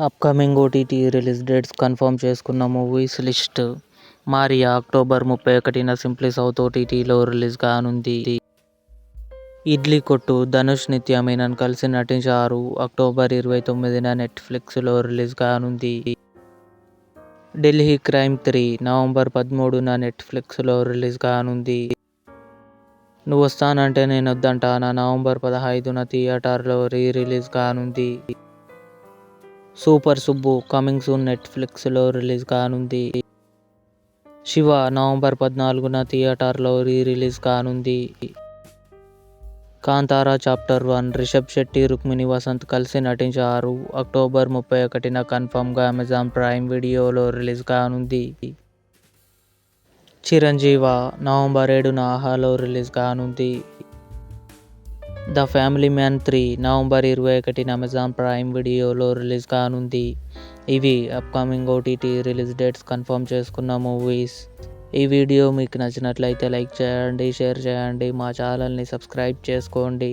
Upcoming OTT release dates confirm చేసుకున్న movies list. Maria October 31న simply south ఓటీటీలో release కానుంది. ఇడ్లీ కొట్టు ధనుష్ నిత్య మీనన్ కలిసి నటించారు. అక్టోబర్ 29న నెట్ఫ్లిక్స్లో రిలీజ్ కానుంది. ఢిల్లీ క్రైమ్ 3 నవంబర్ 13న నెట్ఫ్లిక్స్లో రిలీజ్ కానుంది. నువ్వొస్తానంటే నేనొద్దంటానా నవంబర్ 15న థియేటర్లో రిలీజ్ కానుంది. సూపర్ సుబ్బు కమింగ్ సూన్ నెట్ఫ్లిక్స్లో రిలీజ్ కానుంది. శివ నవంబర్ 14న థియేటర్లో రిలీజ్ కానుంది. కాంతారా చాప్టర్ 1 రిషబ్ శెట్టి రుక్మిణి వసంత్ కలిసి నటించారు. అక్టోబర్ 31న కన్ఫర్మ్గా అమెజాన్ ప్రైమ్ వీడియోలో రిలీజ్ కానుంది. చిరంజీవ నవంబర్ 7న ఆహాలో రిలీజ్ కానుంది. ద ఫ్యామిలీ మ్యాన్ 3 నవంబర్ 21న అమెజాన్ ప్రైమ్ వీడియోలో రిలీజ్ కానుంది. ఇవి upcoming OTT release dates confirm చేసుకున్న మూవీస్. ఈ వీడియో మీకు నచ్చినట్లయితే లైక్ చేయండి, షేర్ చేయండి, మా ఛానల్ని సబ్స్క్రైబ్ చేసుకోండి.